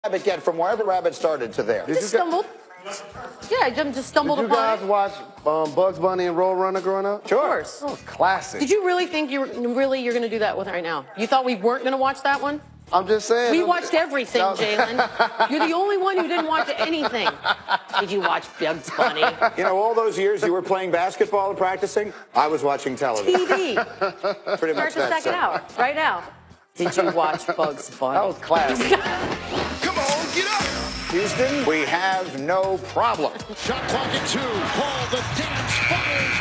rabbit get from wherever the rabbit started to there? Just stumbled. Yeah, I just stumbled Did you upon guys it. watch Bugs Bunny and Road Runner growing up? Of course. That was classic. Did you really think you're going to do that with it right now? You thought we weren't going to watch that one? I'm just saying. We watched everything, Jalen. You're the only one who didn't watch anything. Did you watch Bugs Bunny? You know, all those years you were playing basketball and practicing, I was watching television. TV. Pretty much Start the second hour right now. Did you watch Bugs Bunny? That was classic. Come on, get up. Houston, we have no problem. Shot clock at 2. Paul, the dance fires.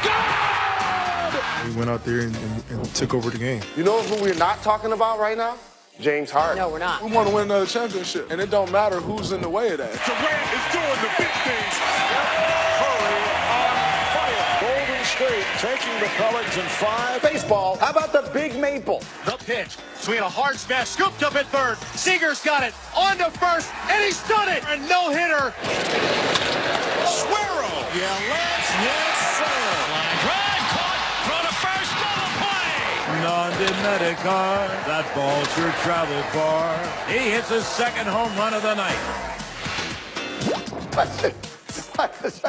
Good! We went out there and took over the game. You know who we're not talking about right now? James Harden. No, we're not. We want to win another championship, and it don't matter who's in the way of that. Durant is doing the big things. Curry on fire. Golden State taking the Pelicans in 5. Baseball, how about the Big Maple? The pitch. Swinging a hard smash, scooped up at third. Seager's got it. On to first, and he's done it. A no-hitter. Suero. Yes, sir. Line drive, caught. Throw to first, double play. Non-Medicar, that ball sure traveled far. He hits his second home run of the night. Sometimes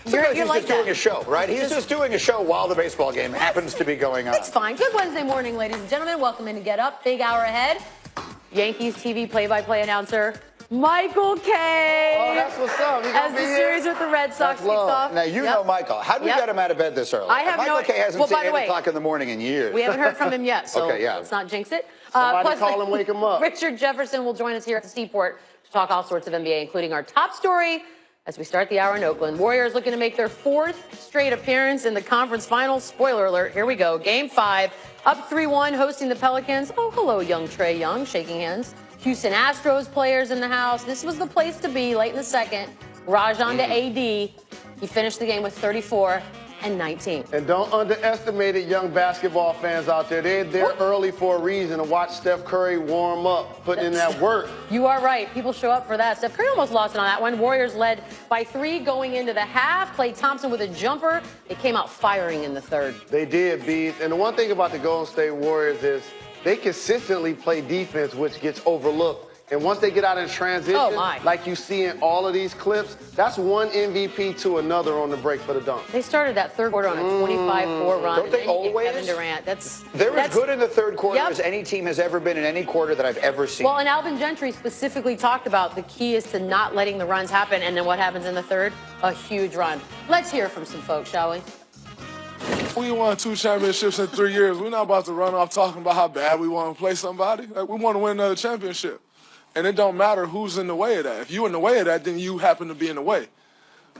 You're he's like just doing that. a show, right? He's just doing a show while the baseball game happens to be going on. It's fine. Good Wednesday morning, ladies and gentlemen. Welcome in to Get Up. Big hour ahead. Yankees TV play-by-play announcer Michael Kay. Oh, that's what's up. As the series with the Red Sox kicks off. Now, you know Michael. How did we get him out of bed this early? I have Michael Kay hasn't seen by the 8 way, o'clock in the morning in years. We haven't heard from him yet, so Okay, yeah. let's not jinx it. Somebody call him, wake him up. Richard Jefferson will join us here at the Seaport to talk all sorts of NBA, including our top story as we start the hour in Oakland. Warriors looking to make their 4th straight appearance in the conference finals. Spoiler alert, here we go. Game 5, up 3-1, hosting the Pelicans. Oh, hello, young Trae Young, shaking hands. Houston Astros players in the house. This was the place to be late in the second. Rajon to AD. He finished the game with 34 and 19. And don't underestimate it, young basketball fans out there. They're there early for a reason to watch Steph Curry warm up, putting in that work. You are right. People show up for that. Steph Curry almost lost it on that one. Warriors led by 3 going into the half. Klay Thompson with a jumper. They came out firing in the third. They did, Bees. And the one thing about the Golden State Warriors is they consistently play defense, which gets overlooked. And once they get out in transition, like you see in all of these clips, that's one MVP to another on the break for the dunk. They started that third quarter on a 25-4 run. Don't they always? Kevin Durant. They're as good in the third quarter as any team has ever been in any quarter that I've ever seen. Well, and Alvin Gentry specifically talked about the key is to not letting the runs happen. And then what happens in the third? A huge run. Let's hear from some folks, shall we? We won 2 championships in 3 years. We're not about to run off talking about how bad we want to play somebody. Like, we want to win another championship. And it don't matter who's in the way of that. If you're in the way of that, then you happen to be in the way.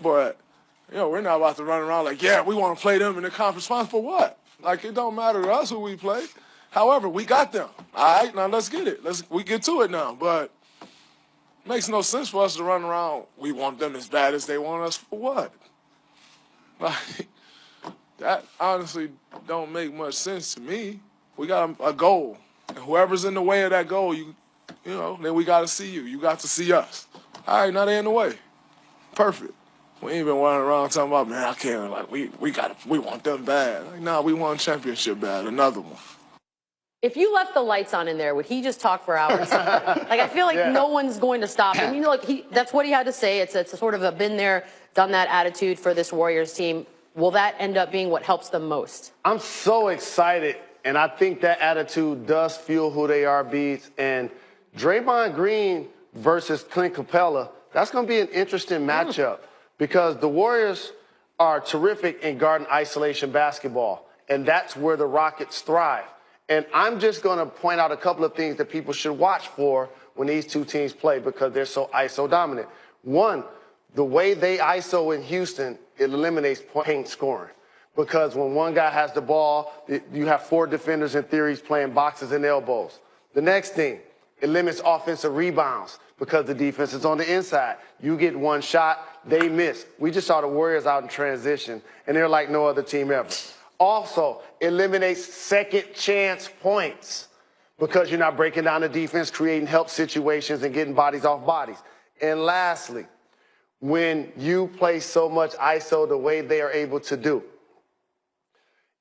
But, we're not about to run around like, yeah, we want to play them in the conference finals for what? Like, it don't matter to us who we play. However, we got them. All right, now let's get it. We get to it now. But it makes no sense for us to run around, we want them as bad as they want us for what? Like, that honestly don't make much sense to me. We got a goal. And whoever's in the way of that goal, then we got to see you. You got to see us. All right, now they're in the way. Perfect. We ain't been running around talking about, man, I can't. Like, we want them bad. Like, nah, we want a championship bad. Another one. If you left the lights on in there, would he just talk for hours? Like, I feel like no one's going to stop him. That's what he had to say. It's a sort of a been there, done that attitude for this Warriors team. Will that end up being what helps them most? I'm so excited, and I think that attitude does fuel who they are, Beats. And Draymond Green versus Clint Capella, that's going to be an interesting matchup because the Warriors are terrific in guard and isolation basketball, and that's where the Rockets thrive. And I'm just going to point out a couple of things that people should watch for when these two teams play because they're so ISO dominant. One, the way they ISO in Houston, it eliminates paint scoring. Because when one guy has the ball, you have 4 defenders in theories playing boxes and elbows. The next thing, it limits offensive rebounds because the defense is on the inside. You get one shot, they miss. We just saw the Warriors out in transition, and they're like no other team ever. Also, eliminates second chance points because you're not breaking down the defense, creating help situations, and getting bodies off bodies. And lastly, when you play so much ISO the way they are able to do,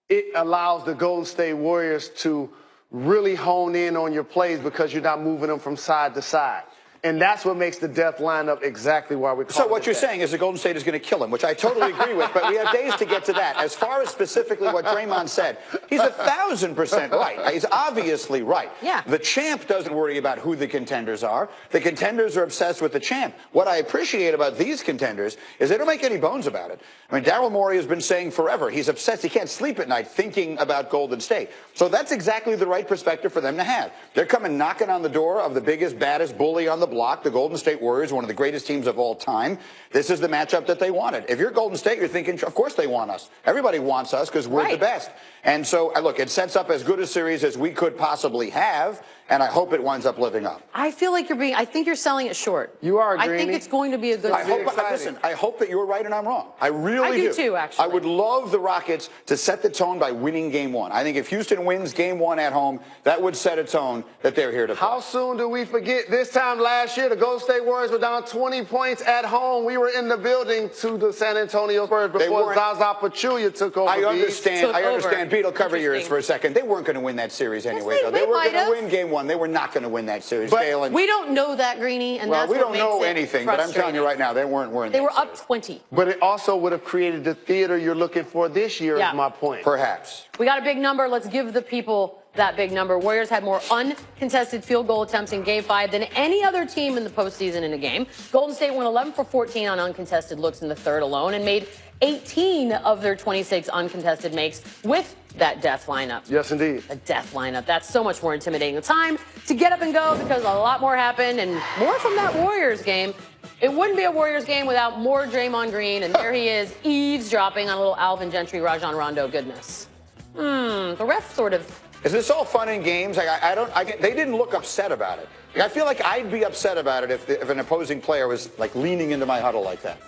it allows the Golden State Warriors to really hone in on your plays because you're not moving them from side to side. And that's what makes the death lineup exactly why we call it. So what you're saying is that Golden State is going to kill him, which I totally agree with, but we have days to get to that. As far as specifically what Draymond said, he's 1,000% right. He's obviously right. Yeah. The champ doesn't worry about who the contenders are. The contenders are obsessed with the champ. What I appreciate about these contenders is they don't make any bones about it. I mean, Daryl Morey has been saying forever, he's obsessed. He can't sleep at night thinking about Golden State. So that's exactly the right perspective for them to have. They're coming knocking on the door of the biggest, baddest bully on the block, the Golden State Warriors, one of the greatest teams of all time. This is the matchup that they wanted. If you're Golden State, you're thinking, of course they want us. Everybody wants us because we're the best. And so, look, it sets up as good a series as we could possibly have, and I hope it winds up living up. I feel like I think you're selling it short. You are, I think it's going to be a good series. Listen, I hope that you're right and I'm wrong. I really do. I do too, actually. I would love the Rockets to set the tone by winning Game 1. I think if Houston wins Game 1 at home, that would set a tone that they're here to play. How soon do we forget this time last year, the Golden State Warriors were down 20 points at home. We were in the building to the San Antonio Spurs before Zaza Pachulia took over. I understand. Pete will cover yours for a second. They weren't going to win that series anyway, though. They were going to win Game 1. They were not going to win that series. But we don't know that, Greeny, and that's we what don't makes know it anything, but I'm telling you right now, they weren't winning. They were up 20. But it also would have created the theater you're looking for this year, is my point. Perhaps. We got a big number. Let's give the people that big number. Warriors had more uncontested field goal attempts in Game 5 than any other team in the postseason in a game. Golden State went 11 for 14 on uncontested looks in the third alone and made 18 of their 26 uncontested makes with that death lineup. Yes, indeed. A death lineup. That's so much more intimidating. The time to get up and go because a lot more happened and more from that Warriors game. It wouldn't be a Warriors game without more Draymond Green, and there he is eavesdropping on a little Alvin Gentry, Rajon Rondo goodness. The ref sort of... Is this all fun and games? They didn't look upset about it. I feel like I'd be upset about it if an opposing player was like leaning into my huddle like that.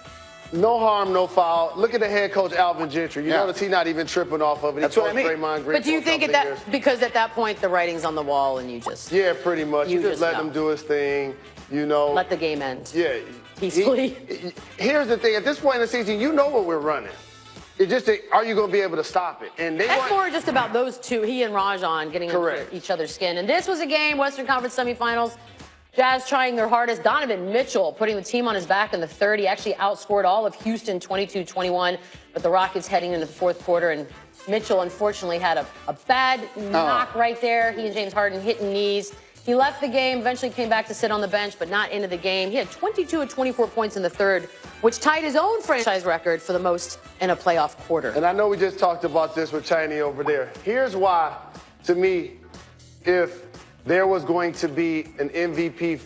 No harm, no foul. Look at the head coach, Alvin Gentry. You notice he's not even tripping off of it. That's what I mean. Draymond Green. But do you think because at that point the writing's on the wall and you just... Yeah, pretty much. You just let him do his thing, you know. Let the game end. Yeah. Peacefully. Here's the thing. At this point in the season, you know what we're running. It's just, are you going to be able to stop it? And that's more just about those two, he and Rajon, getting under each other's skin. And this was a game, Western Conference semifinals. Jazz trying their hardest. Donovan Mitchell putting the team on his back in the third. He actually outscored all of Houston 22-21. But the Rockets heading into the fourth quarter. And Mitchell, unfortunately, had a bad knock right there. He and James Harden hitting knees. He left the game, eventually came back to sit on the bench, but not into the game. He had 22 of 24 points in the third, which tied his own franchise record for the most in a playoff quarter. And I know we just talked about this with Chiney over there. Here's why, to me, if there was going to be an MVP,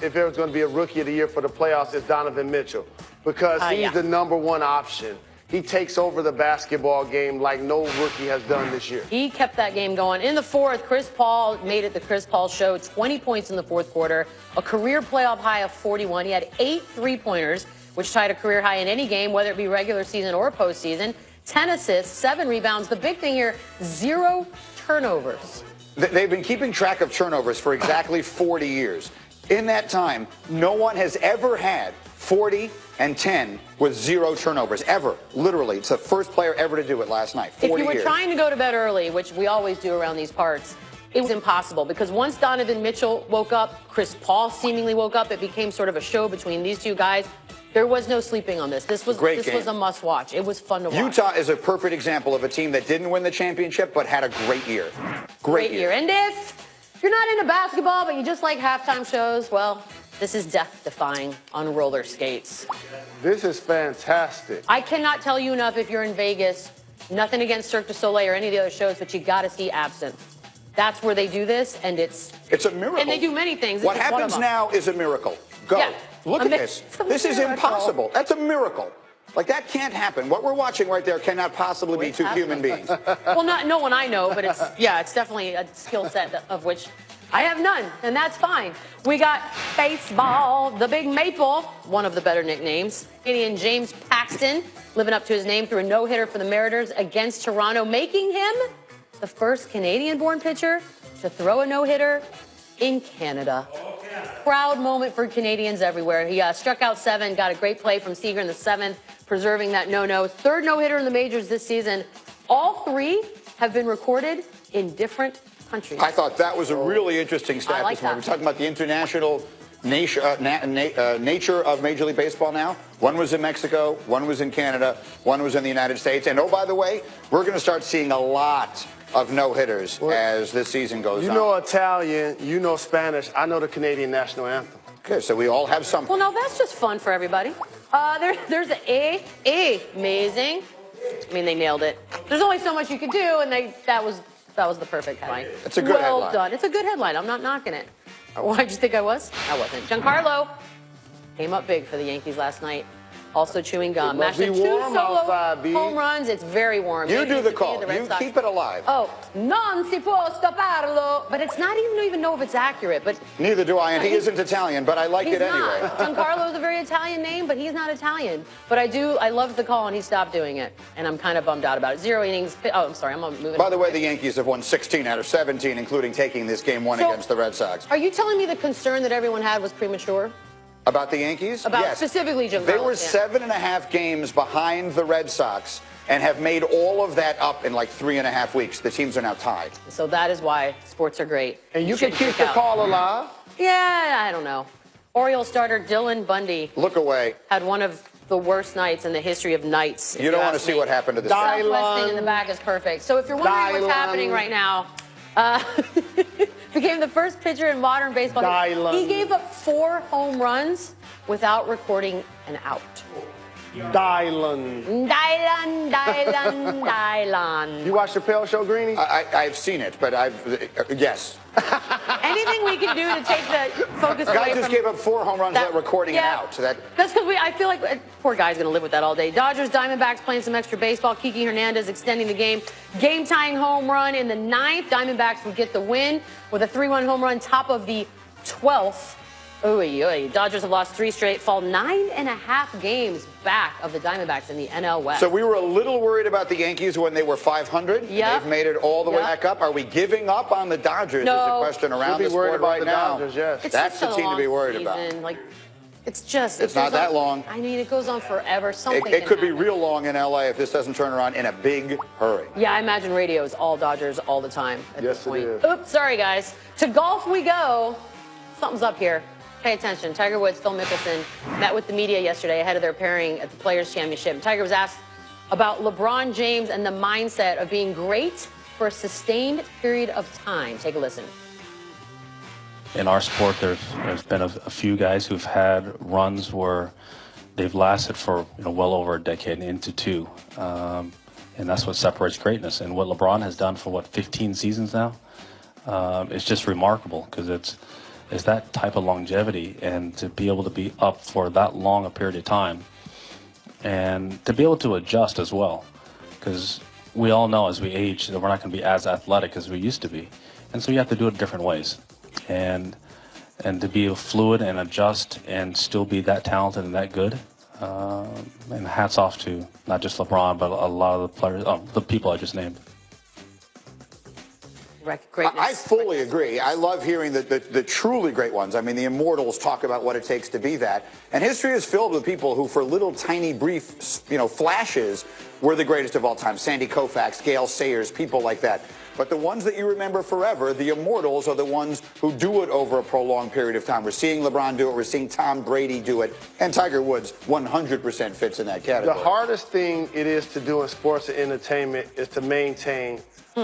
if there was going to be a Rookie of the Year for the playoffs, it's Donovan Mitchell. Because he's the #1 option. He takes over the basketball game like no rookie has done this year. He kept that game going. In the fourth, Chris Paul made it the Chris Paul show. 20 points in the fourth quarter, a career playoff high of 41. He had 8 3-pointers, which tied a career high in any game, whether it be regular season or postseason. 10 assists, 7 rebounds. The big thing here, 0 turnovers. They've been keeping track of turnovers for exactly 40 years. In that time, no one has ever had 40 and 10 with 0 turnovers, ever. Literally, it's the first player ever to do it last night. 40 If you were years. trying to go to bed early, which we always do around these parts, it was impossible because once Donovan Mitchell woke up, Chris Paul seemingly woke up, it became sort of a show between these two guys. There was no sleeping on this. This was a must-watch. It was fun to watch. Utah is a perfect example of a team that didn't win the championship but had a great year. Great year. And if you're not into basketball but you just like halftime shows, well, this is death-defying on roller skates. This is fantastic. I cannot tell you enough if you're in Vegas, nothing against Cirque du Soleil or any of the other shows, but you got to see Absinthe. That's where they do this, and it's a miracle. And they do many things. What happens now is a miracle. Go. Yeah. Look at this. This is impossible. That's a miracle. Like, that can't happen. What we're watching right there cannot possibly be two human beings. Well, no one I know, but it's definitely a skill set of which I have none, and that's fine. We got baseball, the Big Maple, one of the better nicknames. Canadian James Paxton living up to his name through a no-hitter for the Mariners against Toronto, making him the first Canadian-born pitcher to throw a no-hitter in Canada. Proud moment for Canadians everywhere. He struck out 7, got a great play from Seager in the 7th, preserving that no-no. Third no-hitter in the majors this season. All 3 have been recorded in different countries. I thought that was a really interesting stat this morning. We're talking about the international nature of Major League Baseball now. One was in Mexico, one was in Canada, one was in the United States. And oh, by the way, we're going to start seeing a lot of no-hitters as this season goes on. You know Italian, you know Spanish, I know the Canadian national anthem. Okay, so we all have something. Well, no, that's just fun for everybody. There's amazing. I mean, they nailed it. There's only so much you could do, and that was the perfect headline. It's a good headline. Well done. It's a good headline. I'm not knocking it. Why'd you think I was? I wasn't. Giancarlo came up big for the Yankees last night. Also chewing gum. Must be Mashed warm two solo outside, B. home runs. It's very warm. You Yankees do the defeated call. the Red You Sox. keep it alive. Oh, non si può stopparlo. But it's not even know if it's accurate. But Neither do I, and he isn't Italian, but I like he's it anyway. not. Giancarlo is a very Italian name, but he's not Italian. But I loved the call, and he stopped doing it. And I'm kind of bummed out about it. 0 innings. Oh, I'm sorry. I'm moving. By the way, the Yankees have won 16 out of 17, including taking this game 1 against the Red Sox. Are you telling me the concern that everyone had was premature? About the Yankees? About yes. specifically Giancarlo. They were 7.5 games behind the Red Sox and have made all of that up in like 3.5 weeks. The teams are now tied. So that is why sports are great. And you can shouldn't keep freak the out. call alive. Yeah, I don't know. Orioles starter Dylan Bundy Look away. had one of the worst nights in the history of nights. You don't want to see what happened to this guy. Southwest thing in the back is perfect. So if you're wondering what's happening right now, became the first pitcher in modern baseball. He gave up 4 home runs without recording an out. Dylan. Dylan. You watch the Chappelle Show, Greenie? I've seen it, but yes. Anything we can do to take the focus away Guy from... just gave up 4 home runs without recording an out. So that's because I feel like poor guy's going to live with that all day. Dodgers, Diamondbacks playing some extra baseball. Kiki Hernandez extending the game. Game-tying home run in the 9th. Diamondbacks would get the win with a 3-1 home run, top of the 12th. Dodgers have lost 3 straight, fall 9.5 games back of the Diamondbacks in the NL West. So we were a little worried about the Yankees when they were 500. Yep. They've made it all the way back up. Are we giving up on the Dodgers? No. Is the question around the sport right now. Dodgers, yes. That's the team to be worried about. Like, it's not that long. I mean, it goes on forever. Something It could be happen. real long in LA if this doesn't turn around in a big hurry. Yeah, I imagine radio is all Dodgers all the time at this point. It is. Oops, sorry guys. To golf we go. Something's up here. Pay attention. Tiger Woods, Phil Mickelson met with the media yesterday ahead of their pairing at the Players' Championship. Tiger was asked about LeBron James and the mindset of being great for a sustained period of time. Take a listen. In our sport, there's been a few guys who've had runs where they've lasted for well over a decade, into 2, and that's what separates greatness. And what LeBron has done for 15 seasons now, it's just remarkable because it's that type of longevity, and to be able to be up for that long a period of time, and to be able to adjust as well, because we all know as we age that we're not going to be as athletic as we used to be, and so you have to do it different ways, and to be fluid and adjust and still be that talented and that good, and hats off to not just LeBron but a lot of the players, the people I just named. Greatness. I fully agree. I love hearing the truly great ones. I mean, the immortals talk about what it takes to be that. And history is filled with people who, for little tiny brief, flashes, were the greatest of all time. Sandy Koufax, Gale Sayers, people like that. But the ones that you remember forever, the immortals, are the ones who do it over a prolonged period of time. We're seeing LeBron do it. We're seeing Tom Brady do it. And Tiger Woods 100% fits in that category. The hardest thing it is to do in sports and entertainment is to maintain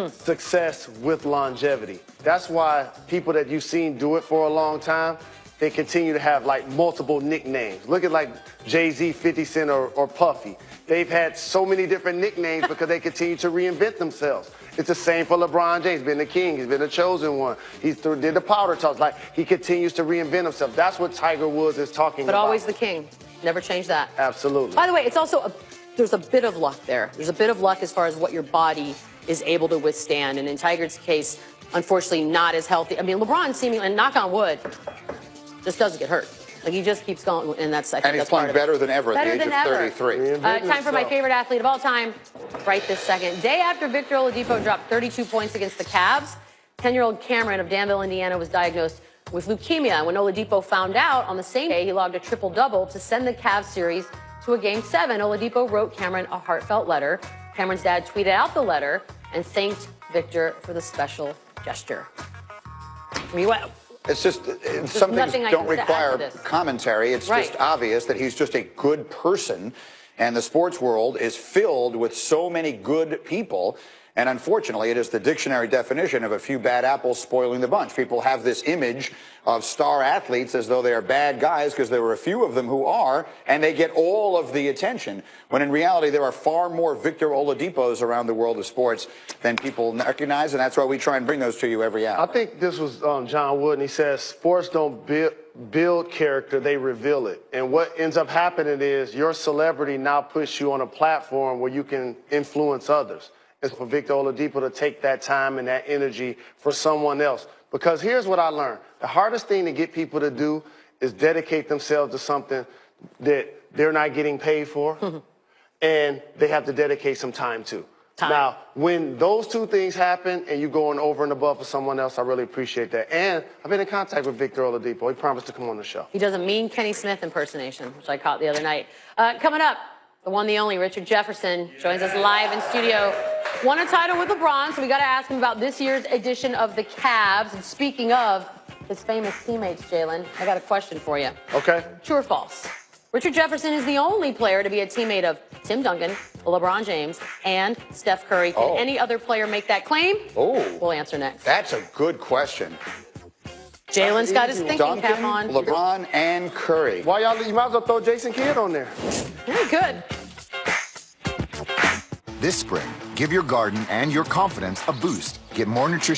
success with longevity. That's why people that you've seen do it for a long time, they continue to have like multiple nicknames. Look at like Jay-Z, 50 Cent, or Puffy. They've had so many different nicknames because they continue to reinvent themselves. It's the same for LeBron James. He's been the king. He's been the chosen one. He did the powder toss. Like, he continues to reinvent himself. That's what Tiger Woods is talking about. But always the king. Never change that. Absolutely. By the way, it's also there's a bit of luck there. There's a bit of luck as far as what your body is able to withstand. And in Tiger's case, unfortunately, not as healthy. I mean, LeBron seemingly, and knock on wood, just doesn't get hurt. Like, he just keeps going, and that's, I think, and he's playing better than ever at the age of 33. Time for my favorite athlete of all time, right this second. Day after Victor Oladipo dropped 32 points against the Cavs, 10-year-old Cameron of Danville, Indiana, was diagnosed with leukemia. And when Oladipo found out, on the same day, he logged a triple-double to send the Cavs series to a Game 7. Oladipo wrote Cameron a heartfelt letter. Cameron's dad tweeted out the letter and thanked Victor for the special gesture. I mean, It's just some things nothing I don't can add to require this. commentary. It's just obvious that he's just a good person, and the sports world is filled with so many good people. And unfortunately, it is the dictionary definition of a few bad apples spoiling the bunch. People have this image of star athletes as though they are bad guys because there were a few of them who are, and they get all of the attention, when in reality there are far more Victor Oladipos around the world of sports than people recognize, and that's why we try and bring those to you every hour. I think this was John Wooden. He says sports don't build character, they reveal it. And what ends up happening is your celebrity now puts you on a platform where you can influence others. It's for Victor Oladipo to take that time and that energy for someone else. Because here's what I learned. The hardest thing to get people to do is dedicate themselves to something that they're not getting paid for, and they have to dedicate some time to. Now, when those two things happen and you're going over and above for someone else, I really appreciate that. And I've been in contact with Victor Oladipo. He promised to come on the show. He does a mean Kenny Smith impersonation, which I caught the other night. Coming up, the one, the only, Richard Jefferson joins us live in studio. Won a title with LeBron, so we got to ask him about this year's edition of the Cavs. And speaking of his famous teammates, Jalen, I got a question for you. Okay. True or false? Richard Jefferson is the only player to be a teammate of Tim Duncan, LeBron James, and Steph Curry. Can any other player make that claim? We'll answer next. That's a good question. Jalen's got his thinking Duncan, cap on. LeBron, and Curry. Why y'all? You might as well throw Jason Kidd on there. Very good. This spring, give your garden and your confidence a boost. Get more nutrition.